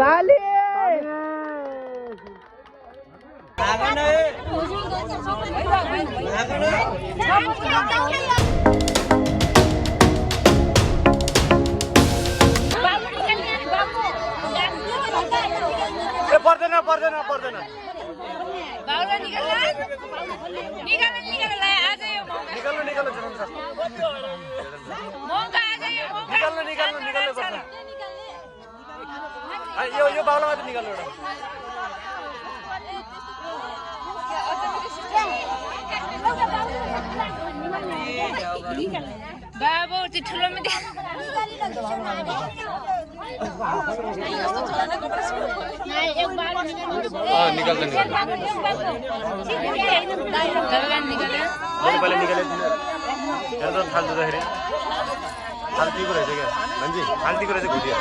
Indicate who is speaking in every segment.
Speaker 1: ताली पर्दैन पर्दैन पर्दैन यो बाउलामा चाहिँ निकाल्नु एउटा
Speaker 2: बाबु त्यो ठुलो
Speaker 1: फाल्तीको रहेछ क्या मान्छे फाल्तीको रहेछ घुटिएर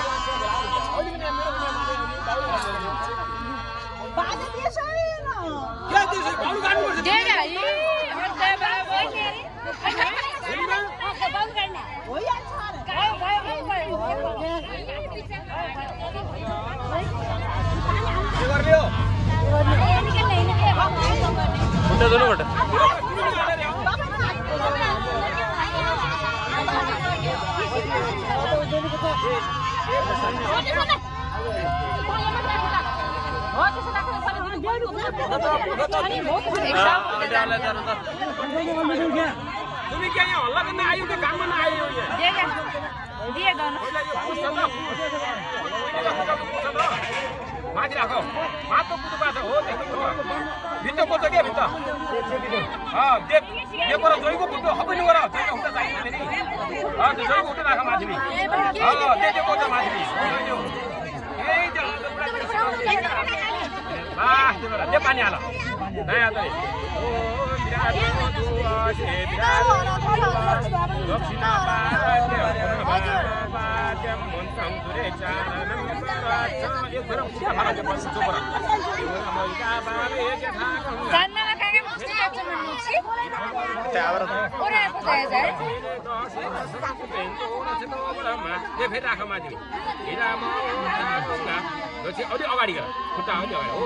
Speaker 3: तुम्ही क्या यहाँ हल्ला गर्न आयो कि काममा नआयो माथि राख माथि कुदो पाछ हो भित्र कोच के भित्र पर जोइको कुदो हबनी गर जोइको उठा चाहिन्छ नि जोइको उठा राख माथि त्यो कोच माथि त्यो पानी हाल नयाँ त फेरि राख माथि अलि अगाडि गर खुट्टा अलि अगाडि हो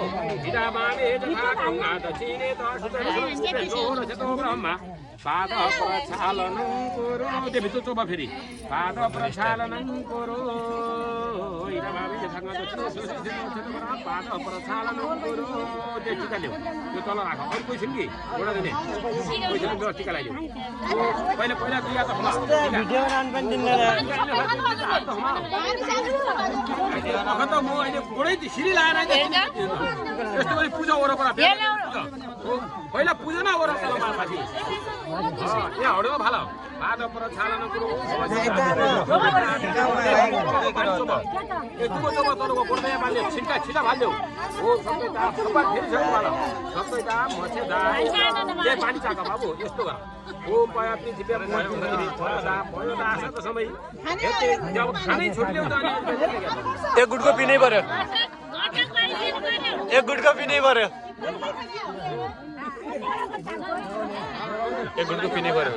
Speaker 3: पाद प्रक्षालनं कुरु त्यो भित्र चोपा फेरि पाद प्रक्षालनं कुरु पाद प्रक्षालनं कुरु त्यो टिका ल्याऊ त्यो तल राख अरू कोही छन् कि एउटा दिने कोही छैन टिका लगाइदियो पहिला पहिला दुई हात त म अहिले बुढै सिँढी लाएर यस्तो गरी पूजा वरपर पहिला पूजा न वरपर माथि यहाँ हड्यो भाल पाद प्रक्षालन कुरु यतिको चोप तरको गोड्दै पाल्यो छिट्टा छिटा फाल्यो हो सबै ता सबै फेरि छ भाल सबै ता मछे दा के पानी चाक बाबु यस्तो गर ओ पया पृथ्वी भयो दा आशा त समय जब खानै छुट्यो त
Speaker 1: एक गुटको पिनै पर्यो एक गुटको पिनै पर्यो एक गुटको पिनै पर्यो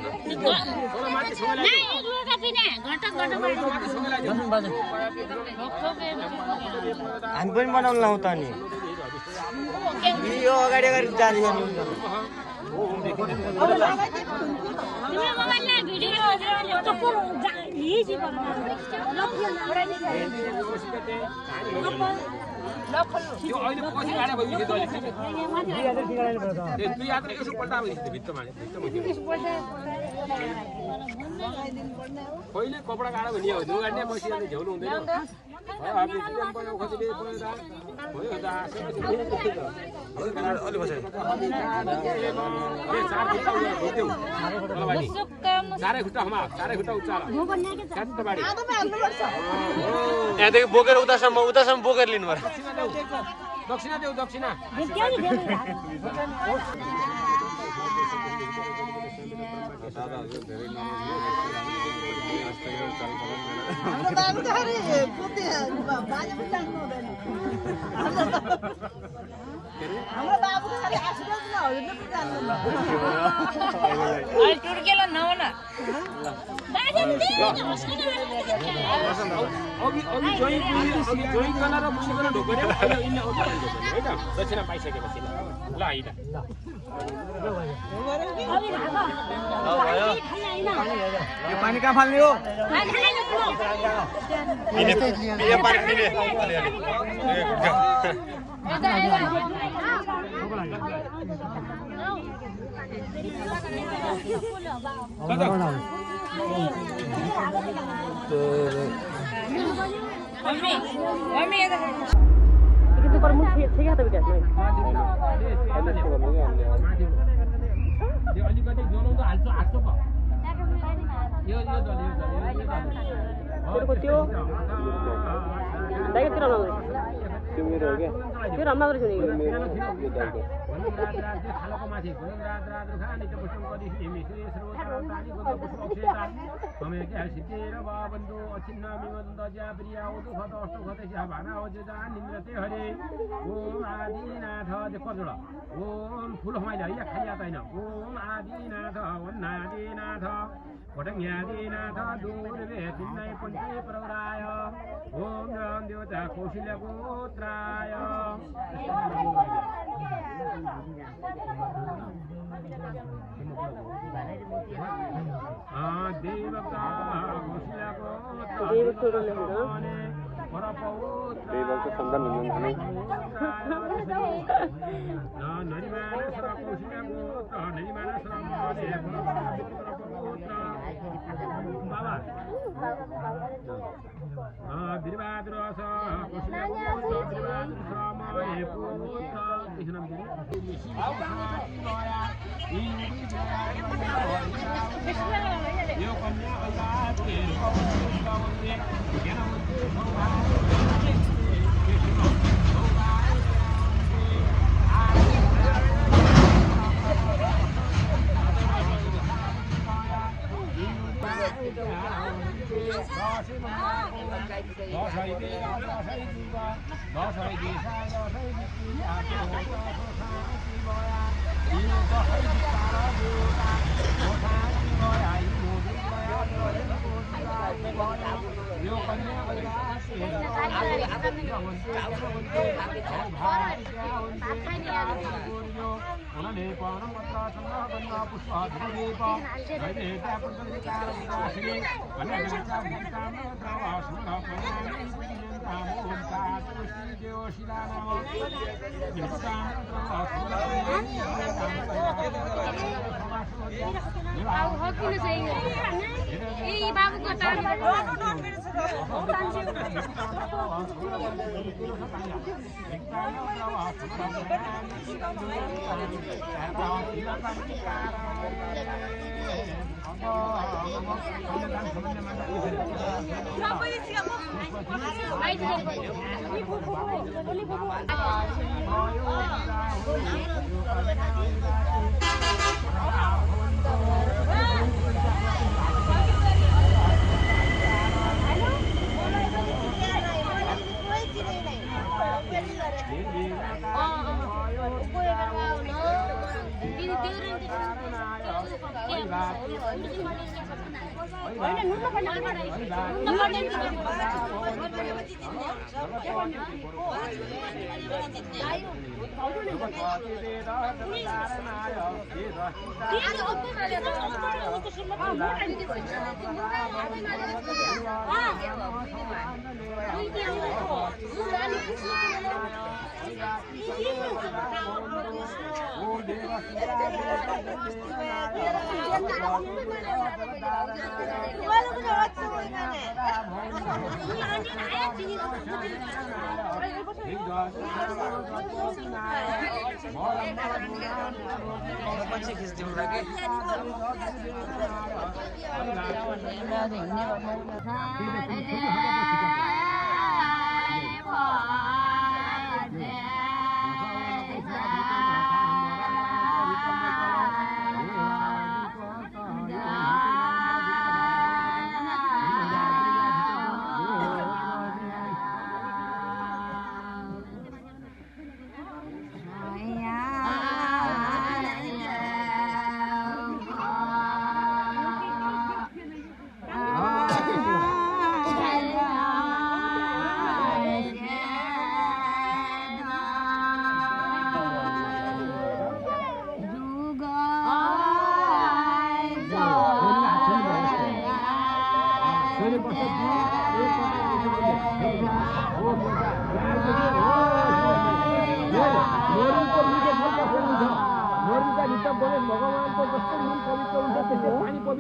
Speaker 1: हामी पनि बनाउनु लाउँ त नि यो अगाडि अगाडि जाने
Speaker 3: यो अहिले पछि गाडा भइसक्यो दुई यात्रा यसो पल्टा भइसक्यो भित्रमा पहिले कपडा गाडा भने हो दुई गाडी बसिहाल्ने झ्याउनु हुँदैन चारै खुट्टा उचाल
Speaker 1: यहाँदेखि बोकेर उतासम्म बोकेर लिनु पर्यो
Speaker 3: दक्षिणा देऊ दक्षिणा
Speaker 2: टुर्केला नहुन
Speaker 3: अघि जोइन गर्न र मुनि गर्न ढोक्यो अहिले यिनले अगाडि ढोक्यो है त दक्षिणा पाइसकेपछि ल आइदा
Speaker 1: यो पानी कहाँ फाल्ने हो पिने पानी पिने
Speaker 2: itu per muncul saya kata begitu.
Speaker 3: यो अलिकति जोलाउँदा हाल्छ हाल्छ पो यो
Speaker 2: त्यो दाइको तिर नआउने
Speaker 4: त्यो मेरो हो क्या
Speaker 2: त्यो राम्रो रहेछ नि
Speaker 3: खालको माथि समय क्या सिद्धेर बन्धु अचिन्न मिमन्द ज्या प्रिया उदु खत अष्ट खत ज्या भाना अजेजा निम्रते हरे ओम आदिनाथ देखोजोला ओम फुल हमाइला या खाइया ताइन ओम आदिनाथ वन्नादिनाथ वटङ्यादिनाथ दूरवे चिन्नय पुण्य प्रवराय ओम राम देवता कौशल्य गोत्राय देवता कौशल्य गोत्राय
Speaker 4: देवको सन्तान हुनुहुने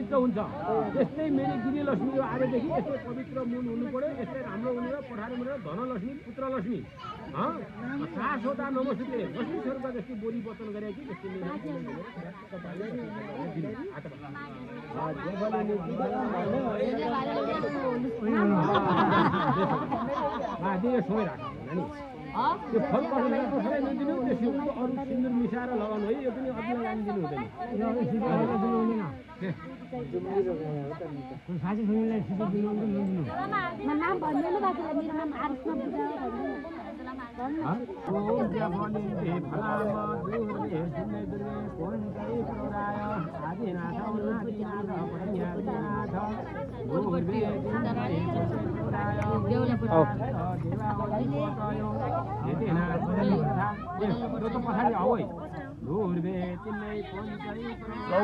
Speaker 3: पवित्र हुन्छ त्यस्तै मेरो गिरिलक्ष्मी आजदेखि यस्तै पवित्र मुन हुनु पर्यो यस्तै राम्रो हुनु र पठाएर मेरो धनलक्ष्मी पुत्रलक्ष्मी सास होता नमस्ते लक्ष्मी स्वरूपका जस्तै बोली वचन गरे कि त्यस्तै समय राख्नु त्यो फल कसैलाई नदिनु त्यो अरू सिन्दुर मिसाएर लगाउनु है यो पनि अझै लगाइदिनु हुँदैन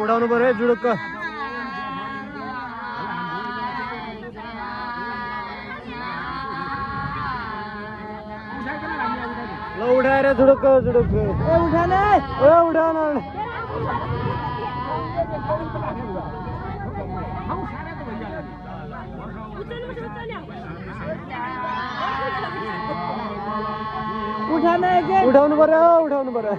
Speaker 1: उठाउनु पर्यो है जुडुक्क ल उठाएर जुडुक्क जुडुक्क उठाने उठाउन उठाउनु पर्यो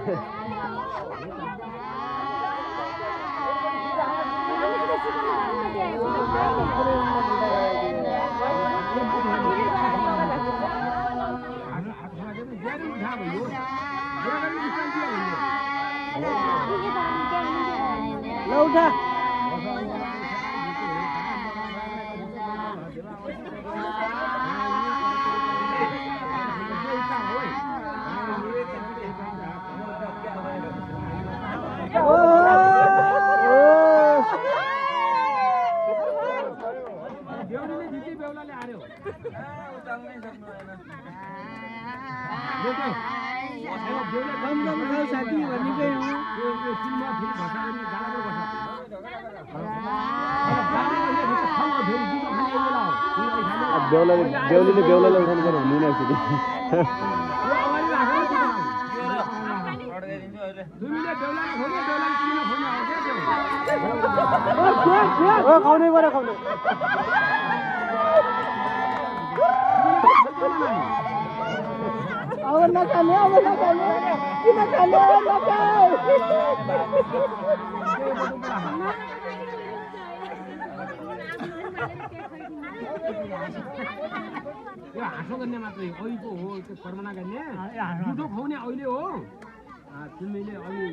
Speaker 1: उठा बेहुलीले बेहुलालाई उठाउनु पर्यो भन्ने आइसक्यो खाउनै पर्यो खाउनु अब नखाने किन खाने
Speaker 3: यो हाँसो गर्ने मात्रै अहिलेको हो त्यो कर्मना गर्ने जुठो खुवाउने अहिले हो तिमीले अघि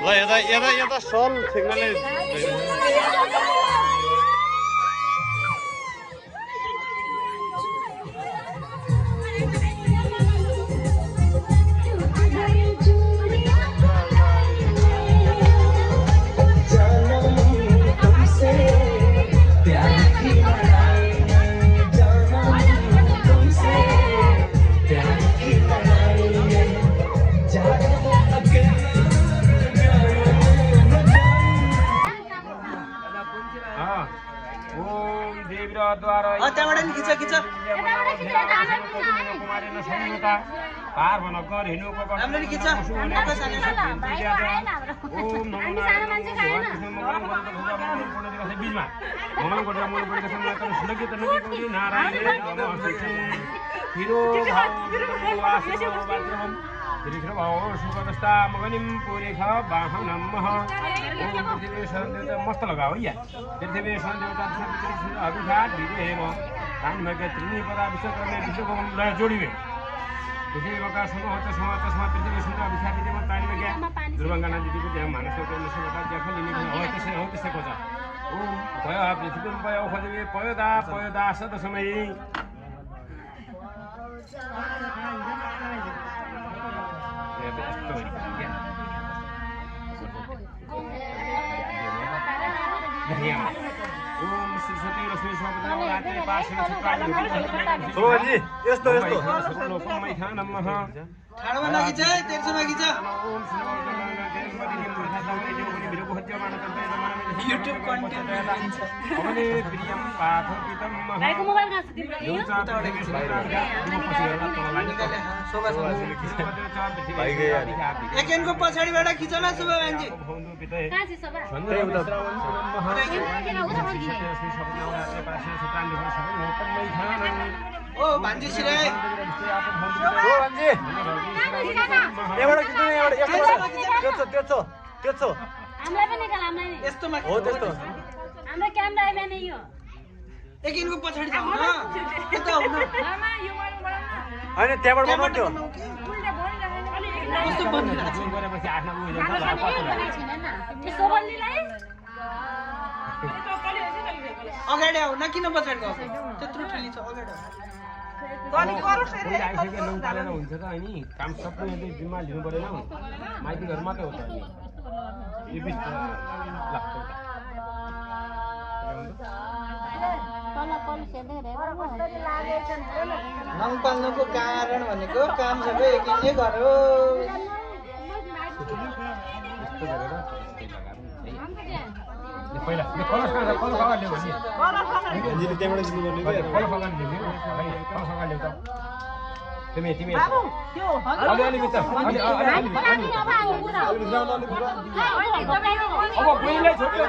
Speaker 1: ल यता सल ठेक्नाले मस्त लगाओ या पृथ्वी अभिघात जोड़िए पृथ्वीका चस्मा पृथ्वी सुन्दर अभिघात दुर्गङ्गा नदी मानस त्यसैको छ ओम भय पृथ्वी पय औषधि पयदा पयदा सद समय
Speaker 3: ओम श्री सती लक्ष्मी स्वामी पार्श्वे
Speaker 1: सोभाजी यस्तो यस्तो
Speaker 3: लोकमै था नमः
Speaker 5: ठाडोमा नखिच है तेर्सोमा खिच
Speaker 3: ओम श्री
Speaker 5: युट्युब कन्टेन्ट
Speaker 3: अवले प्रियम पाठकितम
Speaker 2: भाइको मोबाइल कहाँ छ तिम्रो यो
Speaker 1: भाइको यार
Speaker 5: एकेनको पछाडिबाट खिच न शुभ मान्छे
Speaker 2: कहाँ छ सभा
Speaker 5: ओ भान्जी सिरे
Speaker 1: सोभाजी यहाँबाट खिच्नु नि यहाँबाट त्यस्तो
Speaker 2: हामीलाई पनि निकाल हामीलाई नि
Speaker 5: यस्तोमा
Speaker 1: हो त्यस्तो
Speaker 2: हाम्रो क्यामेरा आइबे नि यो
Speaker 5: एकेनको पछाडि जाऊ न यता आऊ न
Speaker 2: मामा यो मार्नु बढाउन
Speaker 1: होइन त्यहाँबाट बनाउँथ्यो
Speaker 2: उल्टा भनिरहेको अलि
Speaker 5: कस्तो बनिरहेको छ
Speaker 3: गरेपछि आफ्नो उयो
Speaker 2: यो सोभल्लीलाई
Speaker 5: अगाडि आऊ न किन पछाडि गएको त्यत्रो ठुली छ अगाडि
Speaker 3: आइसक्यो नौतालेर हुन्छ त अनि काम सबै यहाँले जिम्मा लिनु परेन माइती घर मात्रै हो त अनि यो 20 लाख
Speaker 5: नपाल्नुको कारण भनेको काम सबै एकिनले गर्यो
Speaker 3: पहिला यो कलर खाँदा कलर फगा ल्याउ भने
Speaker 1: हामीले त्यहाँबाट दिनु पर्ने
Speaker 3: कलर फगा ल्याउ भाइ कलर फगा ल्याउ त तिमी बाबु त्यो अलि बिच अलि अब कुइलाई छोड्यो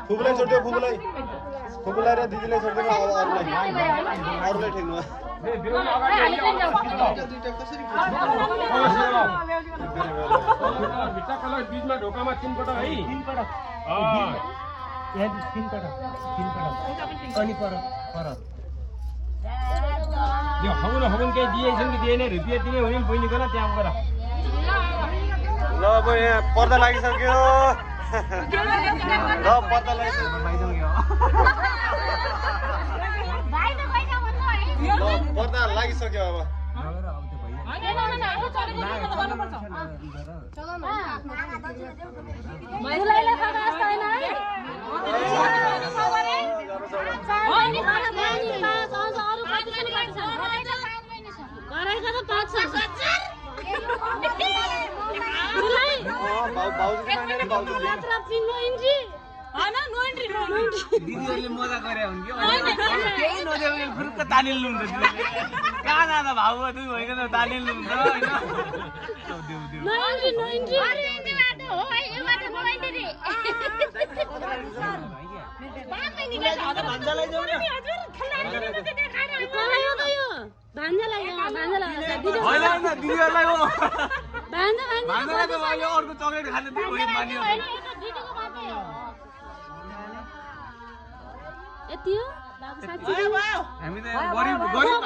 Speaker 1: फुबुलाई छोड्यो फुबुलाई र दिदीलाई छोड्दैन अब अरूलाई ठेक्नु
Speaker 5: दुईटा कसरी
Speaker 3: भित्ता कलर बीचमा ढोकामा तीनपल्ट है
Speaker 1: अनि पर
Speaker 3: यो हगुन केही दिएछन् कि दिएन रुपियाँ दिने हुने बहिनीको न त्यहाँ गएर
Speaker 1: ल अब यहाँ पर्दा लागिसक्यो ल पर्दा लागिसक्यो ल पर्दा लागिसक्यो अब
Speaker 2: दुलाईलाई खाना जस्तो होइन है गराइको त 5
Speaker 5: दिदीहरूले मजा गरे हुन् कि केही नदेऊ फुरुक्क तानिल्नु हुन्छ कहाँ जाँदा भाउ दुई भइकन तानिल्नु हुन्छ दिदीहरूलाई हो अर्को चक्लेट खाने मानियो
Speaker 2: यति हो
Speaker 5: हामी त गरीब गरीब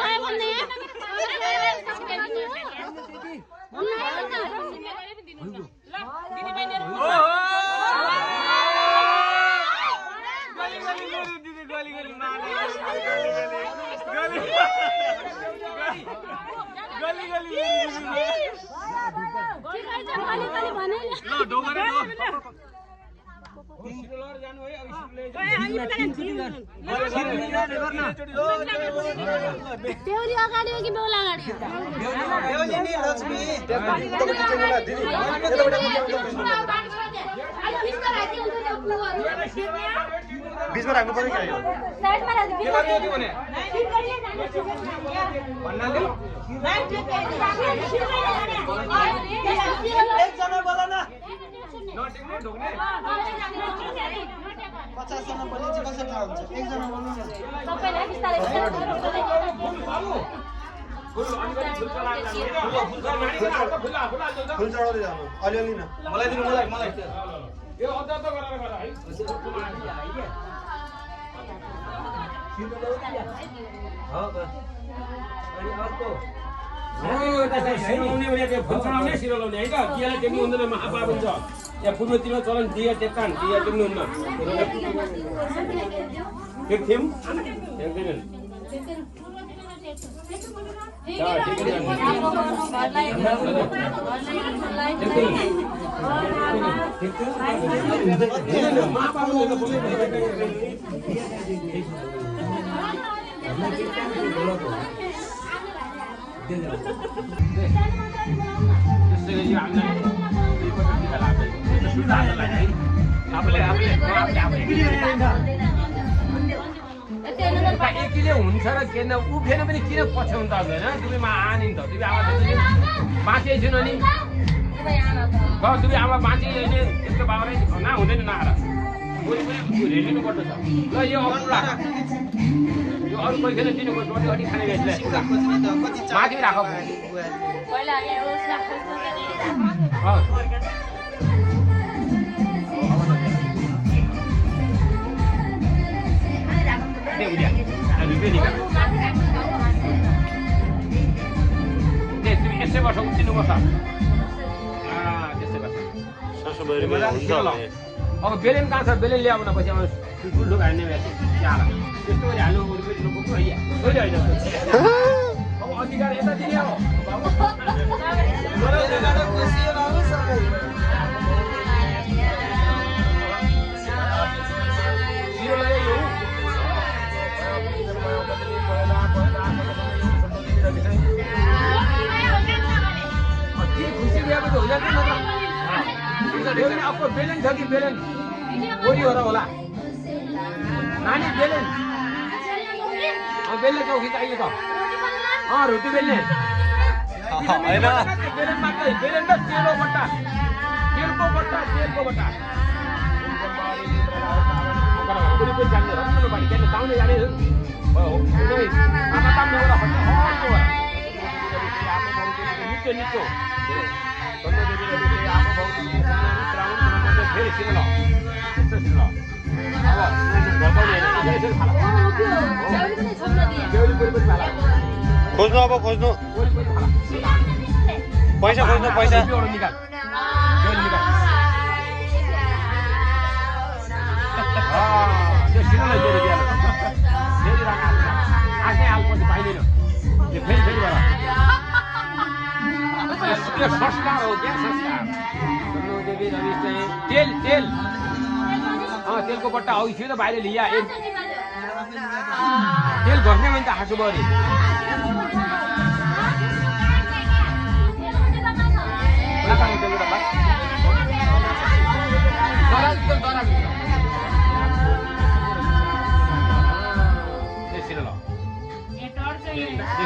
Speaker 2: बेहुली अगाडि हो कि बेहुला अगाडि
Speaker 1: बिचमा राख्नु पर्यो क्या यो
Speaker 5: एकजना बोल न 50 जना बोले चाहिँ कसरी थाहा हुन्छ एकजना बोल्नु न
Speaker 2: सबैलाई बिस्तारै
Speaker 1: फुल चढाउँदै जानु अलिअलि न मलाई दिनु मलाई
Speaker 3: यो अझ त गरेर गर है सिरो लाउने है त कियालाई टेक्नु हुँदैन महापाप हुन्छ यहाँ पूर्वतिर चलन दिया टेक्कान दिया टेक्नु हुन्न टेक्थ्यौँ टेक्दैनन् एकीले हुन्छ र किन उभिएन पनि किन पछ्याउनु त हुँदैन दुवैमा आनी नि त दुवै आमा बाँचे छु नि दुवै आमा बाँचे अहिले त्यसको बाबालाई ना हुँदैन नआएर हेरिनु पर्छ ल यो अरू राख यो अरू कोही खेल दिनु पर्छ अटी खाने बेचलाई माथि राख यसै वर्ष उठिनुपर्छ त्यसै गर्छ अब बेलेन कहाँ छ बेलेन ल्याउन पछि अब ठुल्ठुलो हाल्ने त्यहाँ त्यस्तो गरी हाल्नु होइन अब अधिकार यता दिने अब आपको बेलन था कि बेलन वही हो रहा होला नानी बेलन बेलन चौकी चाहिए तो हाँ रोटी बेलने है ना बेलन मत बेलन का तेल को बट्टा पूरी पूरी जाने रखने वाली क्या टाउन में जाने apa tam nih orang नीचे नीचे
Speaker 1: खोज्नु अब खोज्नु पैसा खोज्नु पैसा
Speaker 3: संस्कार हो क्या संस्कार तेल तेल हाँ तेल को बट्टा हो तो बाहर लिया तेल घट्ने भने त हाँसु बरी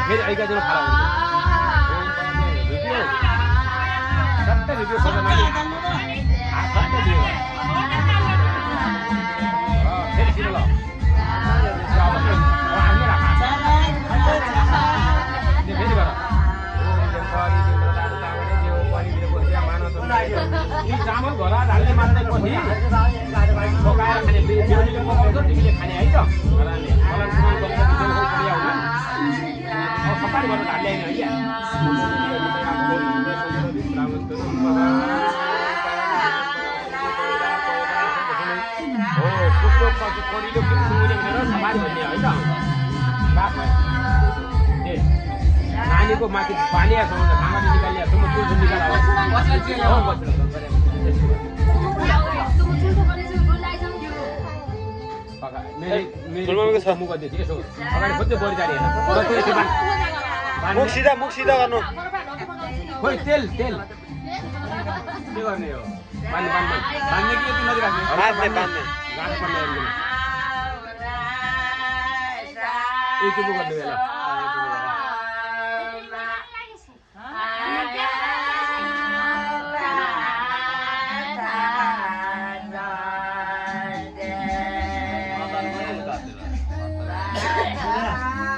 Speaker 3: फेरि आइका जरो खरा सत्तर रुपियाँ खोज्न फेरि सिर ल फेरि गर चामल घर हाल्ने मात्रै पछि पकाएर खाने बेहुलीले पकाउँछ तिमीले खाने है त सफारी गरेर हाल्ने होइन करिलो सुँगुले भनेर सफारी भन्ने है त नानीको माथि पालियासँग खानाले निकालियासम्म चुल्ठो
Speaker 1: निकाल्यो मुख सिधा गर्नु
Speaker 3: खोइ तेल तेल के गर्ने हो बान्ने कि यति नदी राख्ने
Speaker 1: बान्ने
Speaker 3: गाँस पर्ने एक चुपो गर्ने बेला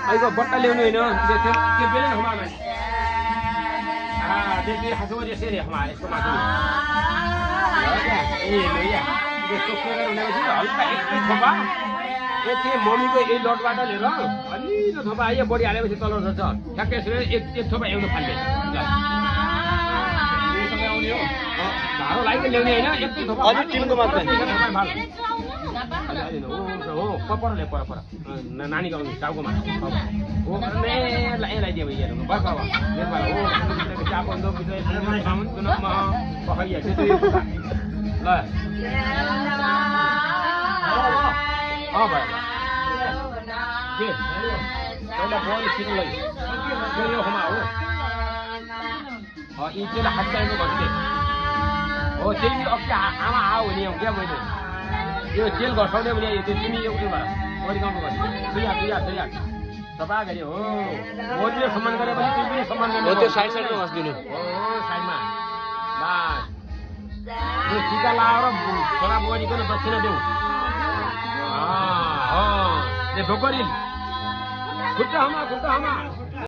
Speaker 3: अहिलेको बट्टा ल्याउनु होइन त्यो बेलै हमारा देखिए हंसो जैसे रे हमारे इसको मालूम ये भैया देखो के गर्ने चाहिँ हल्का एक थोपा यति मम्मीको यही लटबाट लिएर अलि थोपा आयो बडी हालेपछि तल झर्छ ठ्याक्कै यसरी एक थोपा एउटो फाल्ने यो सँगै आउने हो धारो लागि ल्याउने हैन एक थोपा
Speaker 1: अलि टिमको मात्रै
Speaker 3: हो पर नानीको टाउकोमा हो लगाइदियो भैया बस बाबा मेरो चाप पखाइया ल भाइ के पहिला बल सिक्नुलाई यो खमा हो यी चाहिँ हातको भन्थे हो त्यही अब आमा आऊ नि क्या मैले यो जेल घटाउने भने त्यो तिमी एउटै भयो परिगाउँको भने सफा गरे हो मोदीले सम्मान गरेपछि तिमी पनि सम्मान गर्नु
Speaker 4: त्यो साइडमा बस्दिनु
Speaker 3: हो साइडमा बस यो टिका लाएर छोरा बुहारीको दक्षिणा देऊ हो ढोकरी खुट्टा हमा